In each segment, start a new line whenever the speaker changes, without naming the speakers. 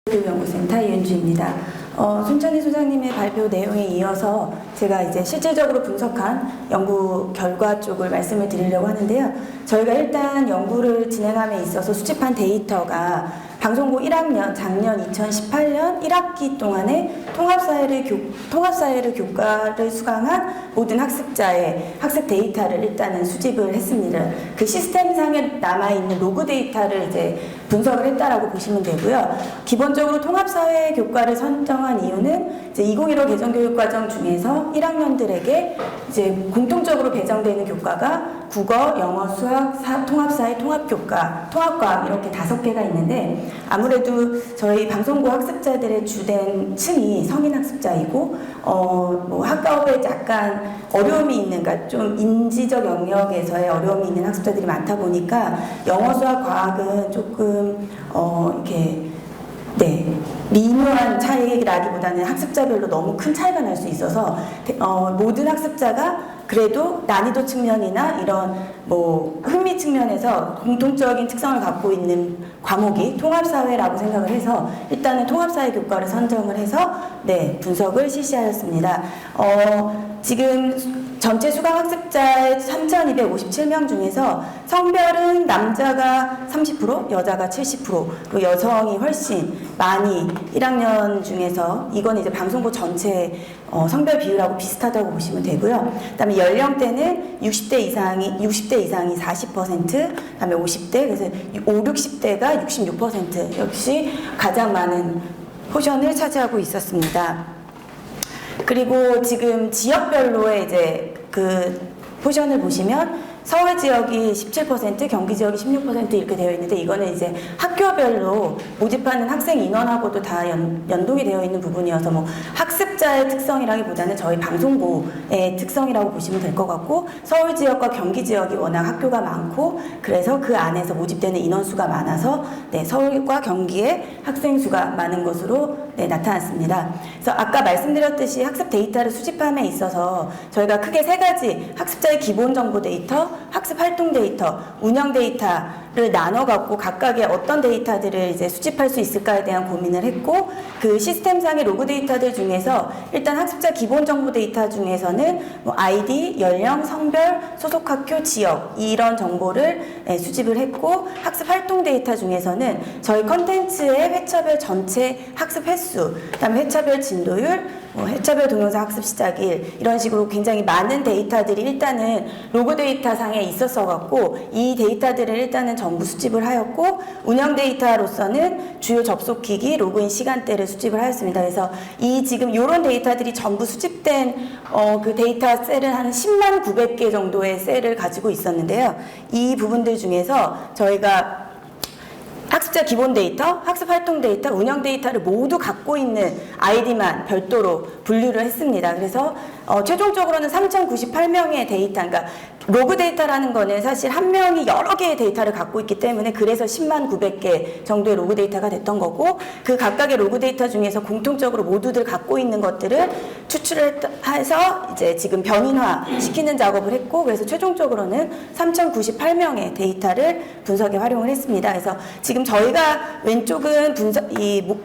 교육연구센터 이은주입니다. 손찬희 소장님의 발표 내용에 이어서 제가 이제 실질적으로 분석한 연구 결과 쪽을 말씀을 드리려고 하는데요. 저희가 일단 연구를 진행함에 있어서 수집한 데이터가 방송고 1학년 작년 2018년 1학기 동안에 통합사회를 교과를 수강한 모든 학습자의 학습 데이터를 일단은 수집을 했습니다. 그 시스템상에 남아있는 로그 데이터를 이제 분석을 했다라고 보시면 되고요. 기본적으로 통합사회 교과를 선정한 이유는 이제 2015 개정교육과정 중에서 1학년들에게 이제 공통적으로 배정되는 교과가 국어, 영어, 수학, 통합사회, 통합교과, 통합과학 이렇게 5개가 있는데 아무래도 저희 방송고 학습자들의 주된 층이 성인 학습자이고 뭐 학과업에 약간 어려움이 있는, 그러니까 좀 인지적 영역에서의 어려움이 있는 학습자들이 많다 보니까 영어, 수학, 과학은 조금 이렇게 미묘한 차이라기보다는 학습자별로 너무 큰 차이가 날 수 있어서 모든 학습자가 그래도 난이도 측면이나 이런 뭐 흥미 측면에서 공통적인 특성을 갖고 있는 과목이 통합사회라고 생각을 해서 일단은 통합사회 교과를 선정을 해서 분석을 실시하였습니다. 지금 전체 수강 학습자의 3,257명 중에서 성별은 남자가 30%, 여자가 70%, 그리고 여성이 훨씬 많이 1학년 중에서 이건 이제 방송고 전체 성별 비율하고 비슷하다고 보시면 되고요. 그다음에 연령대는 60대 이상이 40%, 그다음에 50대, 그래서 60대가 66% 역시 가장 많은 포션을 차지하고 있었습니다. 그리고 지금 지역별로의 이제 그 포션을 보시면 서울 지역이 17%, 경기 지역이 16% 이렇게 되어 있는데 이거는 이제 학교별로 모집하는 학생 인원하고도 다 연동이 되어 있는 부분이어서 뭐 학습자의 특성이라기보다는 저희 방송고의 특성이라고 보시면 될 것 같고 서울 지역과 경기 지역이 워낙 학교가 많고 그래서 그 안에서 모집되는 인원수가 많아서 서울과 경기의 학생 수가 많은 것으로 나타났습니다. 그래서 아까 말씀드렸듯이 학습 데이터를 수집함에 있어서 저희가 크게 3가지 학습자의 기본 정보 데이터, 학습 활동 데이터, 운영 데이터를 나눠갖고 각각의 어떤 데이터들을 이제 수집할 수 있을까에 대한 고민을 했고 그 시스템상의 로그 데이터들 중에서 일단 학습자 기본 정보 데이터 중에서는 뭐 아이디, 연령, 성별, 소속 학교, 지역 이런 정보를 수집을 했고 학습 활동 데이터 중에서는 저희 컨텐츠의 회차별 전체 학습 횟수, 그다음에 회차별 진도율, 회차별 동영상 학습 시작일 이런 식으로 굉장히 많은 데이터들이 일단은 로그 데이터 상에 있었어 갖고 이 데이터들을 일단은 전부 수집을 하였고 운영 데이터로서는 주요 접속기기, 로그인 시간대를 수집을 하였습니다. 그래서 이 지금 이런 데이터들이 전부 수집된 그 데이터 셀은 한 10만 900개 정도의 셀을 가지고 있었는데요. 이 부분들 중에서 저희가 학습자 기본 데이터, 학습 활동 데이터, 운영 데이터를 모두 갖고 있는 아이디만 별도로 분류를 했습니다. 그래서 최종적으로는 3,098명의 데이터, 그러니까 로그 데이터라는 거는 사실 한 명이 여러 개의 데이터를 갖고 있기 때문에 그래서 10만 900개 정도의 로그 데이터가 됐던 거고 그 각각의 로그 데이터 중에서 공통적으로 모두들 갖고 있는 것들을 추출을 해서 이제 지금 변인화 시키는 작업을 했고 그래서 최종적으로는 3,098명의 데이터를 분석에 활용을 했습니다. 그래서 지금 저희가 왼쪽은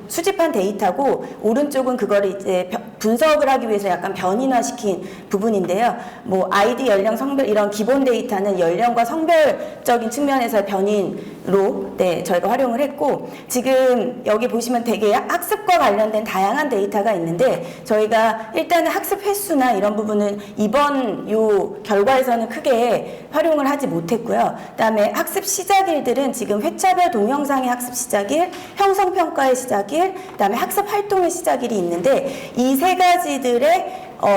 수집한 데이터고 오른쪽은 그거를 이제 분석을 하기 위해서 약간 변인화시킨 부분인데요. 뭐 아이디, 연령, 성별 이런 기본 데이터는 연령과 성별적인 측면에서 변인으로 저희가 활용을 했고 지금 여기 보시면 되게 학습과 관련된 다양한 데이터가 있는데 저희가 일단은 학습 횟수나 이런 부분은 이번 요 결과에서는 크게 활용을 하지 못했고요. 그다음에 학습 시작일들은 지금 회차별 동영상의 학습 시작일, 형성평가의 시작일, 그다음에 학습 활동의 시작일이 있는데 이 3가지들의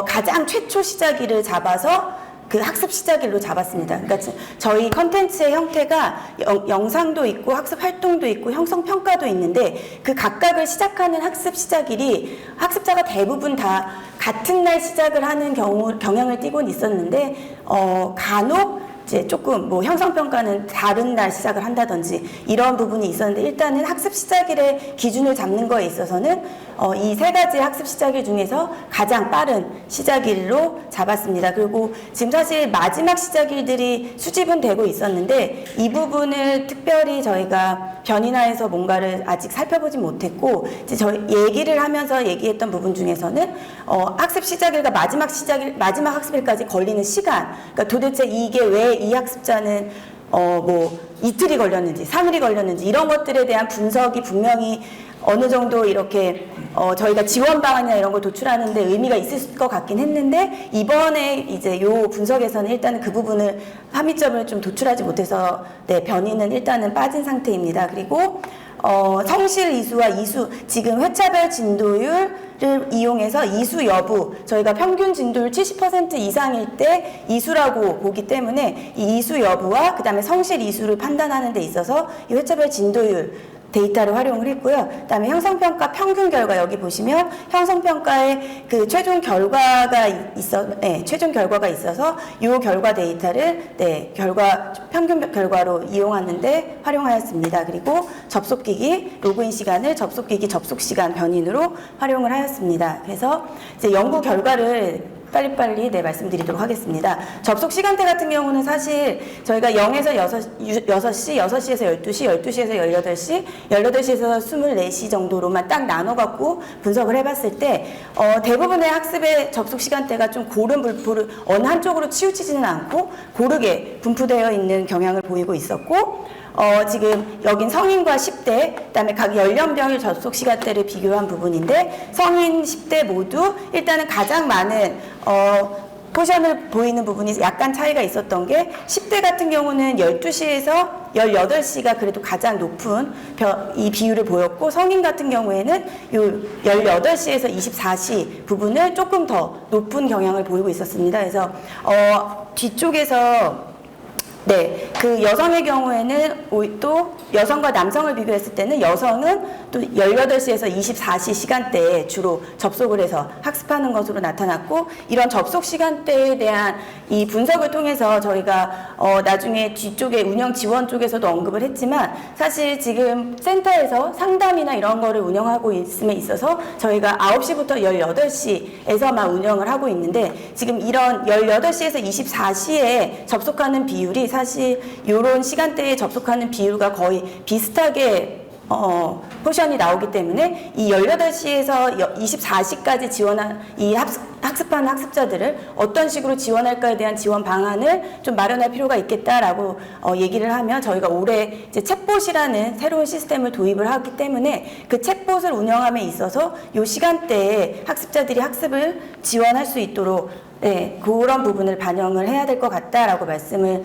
가장 최초 시작일을 잡아서 그 학습 시작일로 잡았습니다. 그러니까 저희 컨텐츠의 형태가 영상도 있고 학습 활동도 있고 형성 평가도 있는데 그 각각을 시작하는 학습 시작일이 학습자가 대부분 다 같은 날 시작을 하는 경향을 띠곤 있었는데 간혹 이제 조금 뭐 형성평가는 다른 날 시작을 한다든지 이런 부분이 있었는데 일단은 학습 시작일의 기준을 잡는 거에 있어서는 이 세 가지 학습 시작일 중에서 가장 빠른 시작일로 잡았습니다. 그리고 지금 사실 마지막 시작일들이 수집은 되고 있었는데 이 부분을 특별히 저희가 변인화해서 뭔가를 아직 살펴보지 못했고 이제 저희 얘기를 하면서 얘기했던 부분 중에서는 학습 시작일과 마지막 학습일까지 걸리는 시간, 그러니까 도대체 이게 왜 이 학습자는 뭐 이틀이 걸렸는지 3일이 걸렸는지 이런 것들에 대한 분석이 분명히 어느 정도 이렇게 저희가 지원 방안이나 이런 걸 도출하는데 의미가 있을 것 같긴 했는데 이번에 이제 요 분석에서는 일단은 그 부분을 함의점을 좀 도출하지 못해서 네, 변이는 일단은 빠진 상태입니다. 그리고 성실 이수와 이수, 지금 회차별 진도율을 이용해서 이수 여부, 저희가 평균 진도율 70% 이상일 때 이수라고 보기 때문에 이 이수 여부와 그 다음에 성실 이수를 판단하는 데 있어서 이 회차별 진도율 데이터를 활용을 했고요. 그다음에 형성평가 평균 결과 여기 보시면 형성평가의 그 최종 결과가 최종 결과가 있어서 이 결과 데이터를 평균 결과로 이용하는데 활용하였습니다. 그리고 접속기기 로그인 시간을 접속기기 접속 시간 변인으로 활용을 하였습니다. 그래서 이제 연구 결과를 빨리빨리 말씀드리도록 하겠습니다. 접속 시간대 같은 경우는 사실 저희가 0에서 6시, 6시에서 12시, 12시에서 18시, 18시에서 24시 정도로만 딱 나눠갖고 분석을 해봤을 때 대부분의 학습의 접속 시간대가 좀 고른 분포를 어느 한쪽으로 치우치지는 않고 고르게 분포되어 있는 경향을 보이고 있었고 지금 여긴 성인과 10대, 그다음에 각 연령별 접속 시간대를 비교한 부분인데 성인 10대 모두 일단은 가장 많은 포션을 보이는 부분이 약간 차이가 있었던 게 10대 같은 경우는 12시에서 18시가 그래도 가장 높은 이 비율을 보였고 성인 같은 경우에는 요 18시에서 24시 부분을 조금 더 높은 경향을 보이고 있었습니다. 그래서 뒤쪽에서 그 여성의 경우에는 또 여성과 남성을 비교했을 때는 여성은 또 18시에서 24시 시간대에 주로 접속을 해서 학습하는 것으로 나타났고 이런 접속 시간대에 대한 이 분석을 통해서 저희가 나중에 뒤쪽에 운영 지원 쪽에서도 언급을 했지만 사실 지금 센터에서 상담이나 이런 거를 운영하고 있음에 있어서 저희가 9시부터 18시에서만 운영을 하고 있는데 지금 이런 18시에서 24시에 접속하는 비율이 사실 이런 시간대에 접속하는 비율과 거의 비슷하게 포션이 나오기 때문에 이 18시에서 24시까지 지원한 이 학습하는 학습자들을 어떤 식으로 지원할까에 대한 지원 방안을 좀 마련할 필요가 있겠다라고 얘기를 하면 저희가 올해 이제 챗봇이라는 새로운 시스템을 도입을 하기 때문에 그 챗봇을 운영함에 있어서 이 시간대에 학습자들이 학습을 지원할 수 있도록 그런 부분을 반영을 해야 될 것 같다라고 말씀을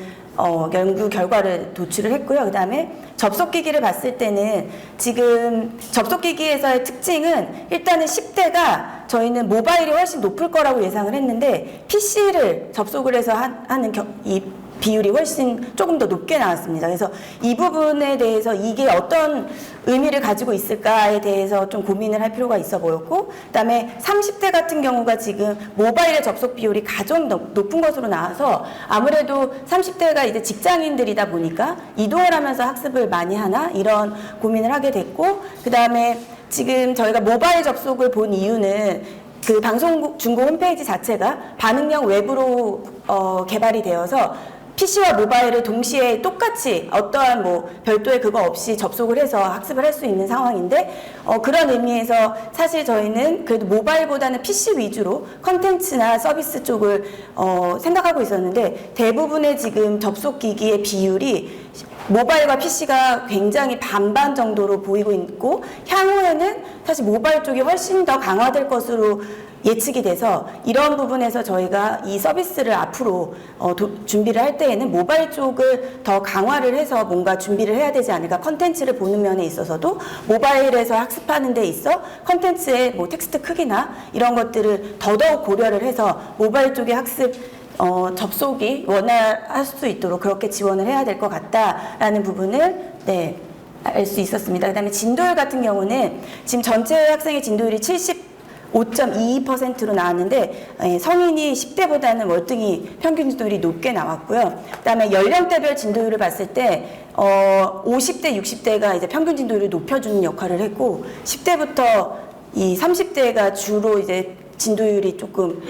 연구 결과를 도출을 했고요. 그 다음에 접속기기를 봤을 때는 지금 접속기기에서의 특징은 일단은 10대가 저희는 모바일이 훨씬 높을 거라고 예상을 했는데 PC를 접속을 해서 하는 이 비율이 훨씬 조금 더 높게 나왔습니다. 그래서 이 부분에 대해서 이게 어떤 의미를 가지고 있을까에 대해서 좀 고민을 할 필요가 있어 보였고 그다음에 30대 같은 경우가 지금 모바일의 접속 비율이 가장 높은 것으로 나와서 아무래도 30대가 이제 직장인들이다 보니까 이동을 하면서 학습을 많이 하나 이런 고민을 하게 됐고 그다음에 지금 저희가 모바일 접속을 본 이유는 그 방송국 중고 홈페이지 자체가 반응형 웹으로 개발이 되어서 PC와 모바일을 동시에 똑같이 어떠한 뭐 별도의 그거 없이 접속을 해서 학습을 할 수 있는 상황인데 그런 의미에서 사실 저희는 그래도 모바일보다는 PC 위주로 컨텐츠나 서비스 쪽을 생각하고 있었는데 대부분의 지금 접속 기기의 비율이 모바일과 PC가 굉장히 반반 정도로 보이고 있고 향후에는 사실 모바일 쪽이 훨씬 더 강화될 것으로 예측이 돼서 이런 부분에서 저희가 이 서비스를 앞으로 준비를 할 때에는 모바일 쪽을 더 강화를 해서 뭔가 준비를 해야 되지 않을까. 컨텐츠를 보는 면에 있어서도 모바일에서 학습하는 데 있어 컨텐츠의 뭐 텍스트 크기나 이런 것들을 더더욱 고려를 해서 모바일 쪽의 학습 접속이 원활할 수 있도록 그렇게 지원을 해야 될 것 같다라는 부분을 알 수 있었습니다. 그 다음에 진도율 같은 경우는 지금 전체 학생의 진도율이 5.22%로 나왔는데 성인이 10대보다는 월등히 평균 진도율이 높게 나왔고요. 그다음에 연령대별 진도율을 봤을 때 50대, 60대가 이제 평균 진도율을 높여주는 역할을 했고 10대부터 이 30대가 주로 이제 진도율이 조금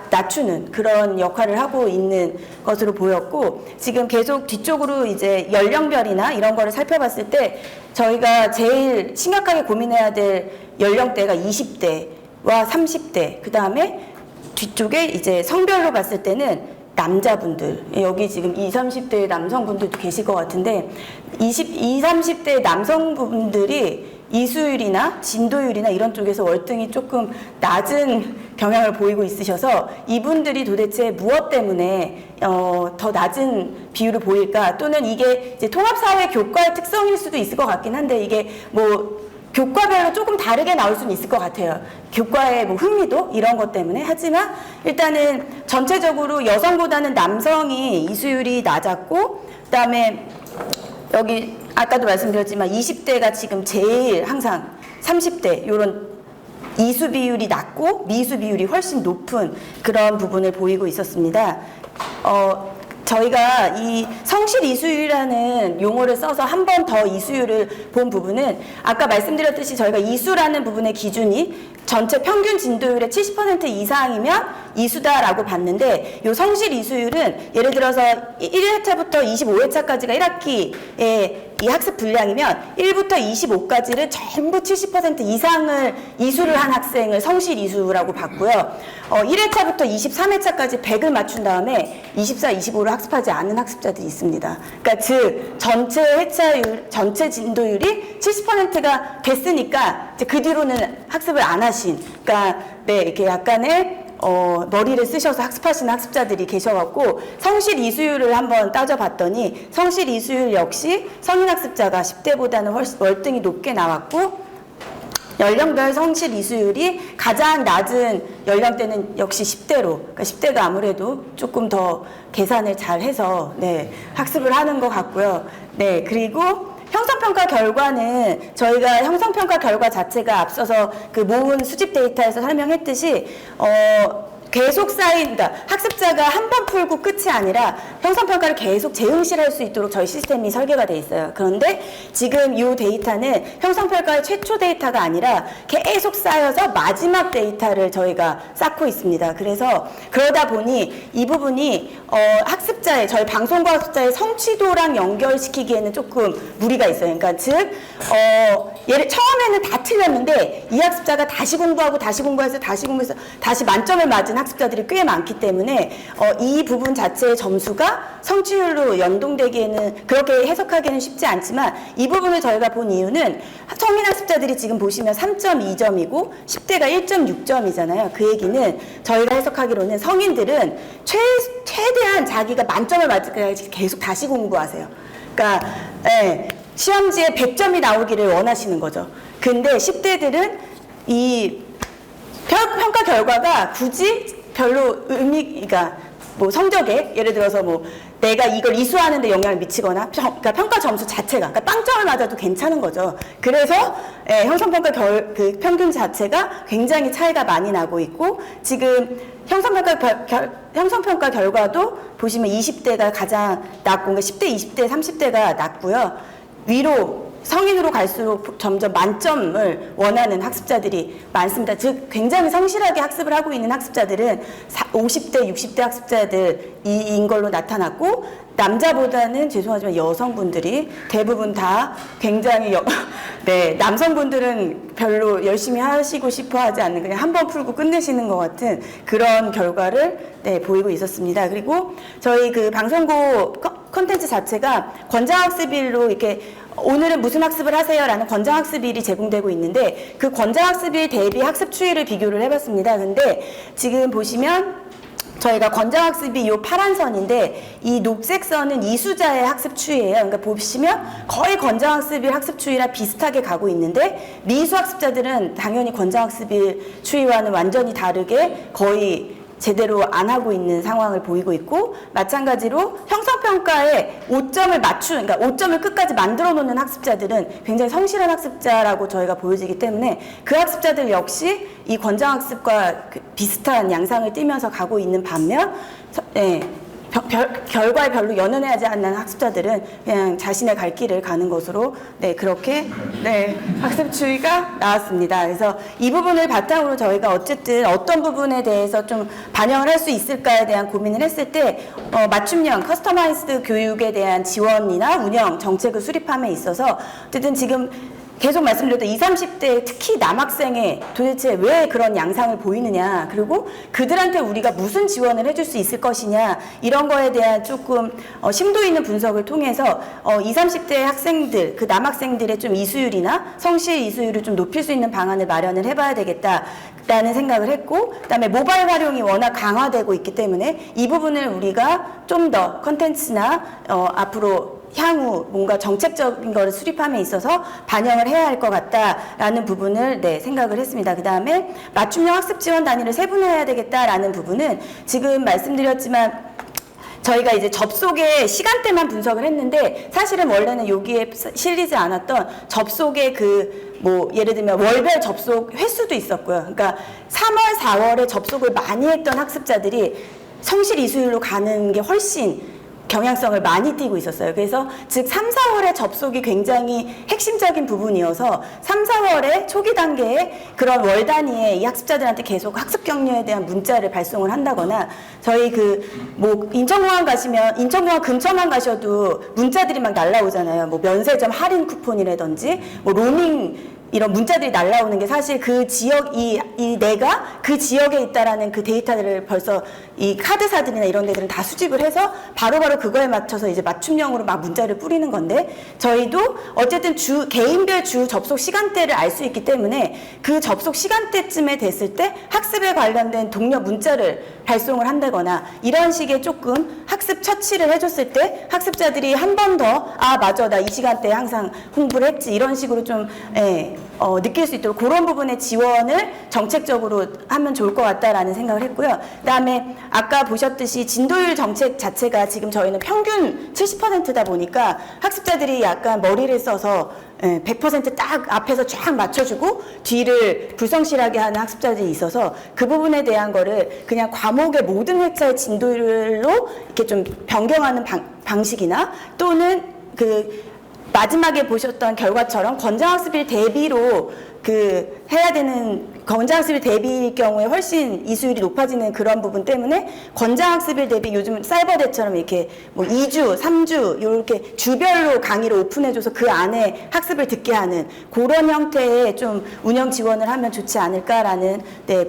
낮추는 그런 역할을 하고 있는 것으로 보였고 지금 계속 뒤쪽으로 이제 연령별이나 이런 거를 살펴봤을 때 저희가 제일 심각하게 고민해야 될 연령대가 20대와 30대 그 다음에 뒤쪽에 이제 성별로 봤을 때는 남자분들 여기 지금 20, 30대 남성분들도 계실 것 같은데 20, 30대 남성분들이 이수율이나 진도율이나 이런 쪽에서 월등히 조금 낮은 경향을 보이고 있으셔서 이분들이 도대체 무엇 때문에 더 낮은 비율을 보일까 또는 이게 이제 통합사회 교과의 특성일 수도 있을 것 같긴 한데 이게 뭐 교과별로 조금 다르게 나올 수는 있을 것 같아요. 교과의 뭐 흥미도 이런 것 때문에 하지만 일단은 전체적으로 여성보다는 남성이 이수율이 낮았고 그다음에 여기 아까도 말씀드렸지만 20대가 지금 제일 항상 30대 이런 이수 비율이 낮고 미수 비율이 훨씬 높은 그런 부분을 보이고 있었습니다. 저희가 이 성실 이수율이라는 용어를 써서 한 번 더 이수율을 본 부분은 아까 말씀드렸듯이 저희가 이수라는 부분의 기준이 전체 평균 진도율의 70% 이상이면 이수다라고 봤는데 이 성실 이수율은 예를 들어서 1회차부터 25회차까지가 1학기에 이 학습 분량이면 1부터 25까지를 전부 70% 이상을 이수를 한 학생을 성실 이수라고 봤고요. 1회차부터 23회차까지 100을 맞춘 다음에 24, 25를 학습하지 않은 학습자들이 있습니다. 그러니까 즉 전체 회차율, 전체 진도율이 70%가 됐으니까 이제 그 뒤로는 학습을 안 하신, 그러니까 네 이렇게 약간의 머리를 쓰셔서 학습하시는 학습자들이 계셔갖고 성실 이수율을 한번 따져봤더니 성실 이수율 역시 성인 학습자가 10대보다는 훨씬 월등히 높게 나왔고 연령별 성실 이수율이 가장 낮은 연령대는 역시 10대로 그러니까 10대가 아무래도 조금 더 계산을 잘 해서 네, 학습을 하는 것 같고요. 네, 그리고 형성평가 결과는 저희가 형성평가 결과 자체가 앞서서 그 모은 수집 데이터에서 설명했듯이 계속 쌓인, 그러니까 학습자가 한 번 풀고 끝이 아니라 형성평가를 계속 재응시할 수 있도록 저희 시스템이 설계가 돼 있어요. 그런데 지금 이 데이터는 형성평가의 최초 데이터가 아니라 계속 쌓여서 마지막 데이터를 저희가 쌓고 있습니다. 그래서 그러다 보니 이 부분이 학습자의, 저희 방송과 학습자의 성취도랑 연결시키기에는 조금 무리가 있어요. 그러니까 즉, 처음에는 다 틀렸는데 이 학습자가 다시 공부하고 다시 공부해서 다시 만점을 맞은 학습자들이 꽤 많기 때문에 이 부분 자체의 점수가 성취율로 연동되기에는 그렇게 해석하기는 쉽지 않지만 이 부분을 저희가 본 이유는 성인 학습자들이 지금 보시면 3.2점이고 10대가 1.6점이잖아요. 그 얘기는 저희가 해석하기로는 성인들은 최대한 자기가 만점을 맞을까지 계속 다시 공부하세요. 그러니까 시험지에 100점이 나오기를 원하시는 거죠. 근데 10대들은 이 평가 결과가 굳이 별로 의미가 뭐 성적에 예를 들어서 뭐 내가 이걸 이수하는데 영향을 미치거나 그러니까 평가 점수 자체가 그러니까 빵점을 맞아도 괜찮은 거죠. 그래서 형성평가 그 평균 자체가 굉장히 차이가 많이 나고 있고 지금 형성평가 결과도 보시면 20대가 가장 낮고 그러니까 10대, 20대, 30대가 낮고요. 위로 성인으로 갈수록 점점 만점을 원하는 학습자들이 많습니다. 즉 굉장히 성실하게 학습을 하고 있는 학습자들은 50대, 60대 학습자들인 걸로 나타났고 남자보다는 죄송하지만 여성분들이 대부분 다 굉장히 네, 남성분들은 별로 열심히 하시고 싶어 하지 않는 그냥 한번 풀고 끝내시는 것 같은 그런 결과를 네, 보이고 있었습니다. 그리고 저희 그 방송고 콘텐츠 자체가 권장학습일로 이렇게 오늘은 무슨 학습을 하세요? 라는 권장학습일이 제공되고 있는데 그 권장학습일 대비 학습 추이를 비교를 해봤습니다. 근데 지금 보시면 저희가 권장학습이 이 파란 선인데 이 녹색 선은 이수자의 학습 추이예요. 그러니까 보시면 거의 권장학습일 학습 추이랑 비슷하게 가고 있는데 미수 학습자들은 당연히 권장학습일 추이와는 완전히 다르게 거의 제대로 안 하고 있는 상황을 보이고 있고, 마찬가지로 형성평가에 5점을 그러니까 5점을 끝까지 만들어 놓는 학습자들은 굉장히 성실한 학습자라고 저희가 보여지기 때문에 그 학습자들 역시 이 권장학습과 비슷한 양상을 띠면서 가고 있는 반면, 결과에 별로 연연하지 않는 학습자들은 그냥 자신의 갈 길을 가는 것으로 그렇게 학습 추이가 나왔습니다. 그래서 이 부분을 바탕으로 저희가 어쨌든 어떤 부분에 대해서 좀 반영을 할 수 있을까에 대한 고민을 했을 때 맞춤형 커스터마이즈드 교육에 대한 지원이나 운영 정책을 수립함에 있어서 어쨌든 지금 계속 말씀드렸던 20, 30대 특히 남학생의 도대체 왜 그런 양상을 보이느냐, 그리고 그들한테 우리가 무슨 지원을 해줄 수 있을 것이냐, 이런 거에 대한 조금 심도 있는 분석을 통해서 20, 30대 학생들, 그 남학생들의 좀 이수율이나 성실 이수율을 좀 높일 수 있는 방안을 마련을 해봐야 되겠다라는 생각을 했고, 그다음에 모바일 활용이 워낙 강화되고 있기 때문에 이 부분을 우리가 좀 더 컨텐츠나 앞으로 향후 뭔가 정책적인 거를 수립함에 있어서 반영을 해야 할 것 같다라는 부분을 생각을 했습니다. 그 다음에 맞춤형 학습 지원 단위를 세분화해야 되겠다라는 부분은 지금 말씀드렸지만 저희가 이제 접속의 시간대만 분석을 했는데, 사실은 원래는 여기에 실리지 않았던 접속의 예를 들면 월별 접속 횟수도 있었고요. 그러니까 3월, 4월에 접속을 많이 했던 학습자들이 성실 이수율로 가는 게 훨씬 경향성을 많이 띠고 있었어요. 그래서 즉 3, 4월에 접속이 굉장히 핵심적인 부분이어서 3, 4월에 초기 단계에 그런 월 단위에 이 학습자들한테 계속 학습 격려에 대한 문자를 발송을 한다거나, 저희 인천공항 가시면 인천공항 근처만 가셔도 문자들이 막 날라오잖아요. 면세점 할인 쿠폰이라든지 로밍 이런 문자들이 날라오는 게 사실 그 지역, 내가 그 지역에 있다라는 그 데이터들을 벌써 이 카드사들이나 이런 데들은 다 수집을 해서 바로바로 그거에 맞춰서 이제 맞춤형으로 막 문자를 뿌리는 건데, 저희도 어쨌든 개인별 주 접속 시간대를 알 수 있기 때문에 그 접속 시간대쯤에 됐을 때 학습에 관련된 독려 문자를 발송을 한다거나, 이런 식의 조금 학습 처치를 해줬을 때 학습자들이 한 번 더 맞아, 나 이 시간대에 항상 공부를 했지, 이런 식으로 좀 느낄 수 있도록 그런 부분의 지원을 정책적으로 하면 좋을 것 같다라는 생각을 했고요. 그다음에 아까 보셨듯이 진도율 정책 자체가 지금 저희는 평균 70%다 보니까 학습자들이 약간 머리를 써서 100% 딱 앞에서 쫙 맞춰주고 뒤를 불성실하게 하는 학습자들이 있어서, 그 부분에 대한 거를 그냥 과목의 모든 회차의 진도율로 이렇게 좀 변경하는 방식이나, 또는 마지막에 보셨던 결과처럼 권장학습일 대비로 해야 되는, 권장학습일 대비일 경우에 훨씬 이수율이 높아지는 그런 부분 때문에 권장학습일 대비 요즘 사이버대처럼 이렇게 2주, 3주 이렇게 주별로 강의를 오픈해줘서 그 안에 학습을 듣게 하는 그런 형태의 좀 운영 지원을 하면 좋지 않을까라는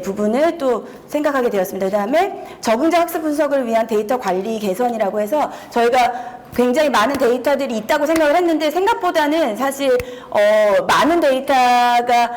부분을 또 생각하게 되었습니다. 그 다음에 적응적 학습 분석을 위한 데이터 관리 개선이라고 해서 저희가 굉장히 많은 데이터들이 있다고 생각을 했는데, 생각보다는 사실 많은 데이터가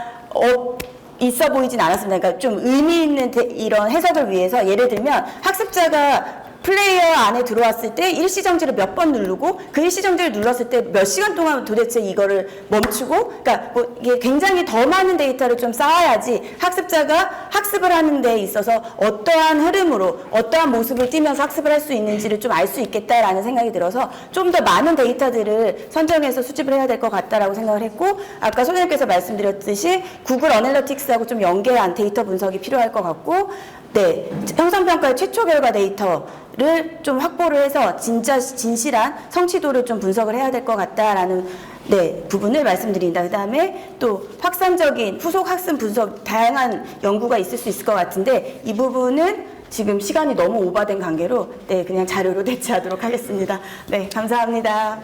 있어 보이진 않았습니다. 그러니까 좀 의미 있는 이런 해석을 위해서, 예를 들면 학습자가 플레이어 안에 들어왔을 때 일시정지를 몇 번 누르고, 그 일시정지를 눌렀을 때 몇 시간 동안 도대체 이거를 멈추고, 그러니까 이게 굉장히 더 많은 데이터를 좀 쌓아야지 학습자가 학습을 하는 데 있어서 어떠한 흐름으로 어떠한 모습을 띠면서 학습을 할 수 있는지를 좀 알 수 있겠다라는 생각이 들어서 좀 더 많은 데이터들을 선정해서 수집을 해야 될 것 같다라고 생각을 했고, 아까 소장님께서 말씀드렸듯이 구글 어널리틱스하고 좀 연계한 데이터 분석이 필요할 것 같고, 형성평가의 최초 결과 데이터를 좀 확보를 해서 진짜 진실한 성취도를 좀 분석을 해야 될 것 같다라는 부분을 말씀드린다. 그 다음에 또 확산적인 후속 학습 분석, 다양한 연구가 있을 수 있을 것 같은데, 이 부분은 지금 시간이 너무 오버된 관계로 그냥 자료로 대체하도록 하겠습니다. 감사합니다.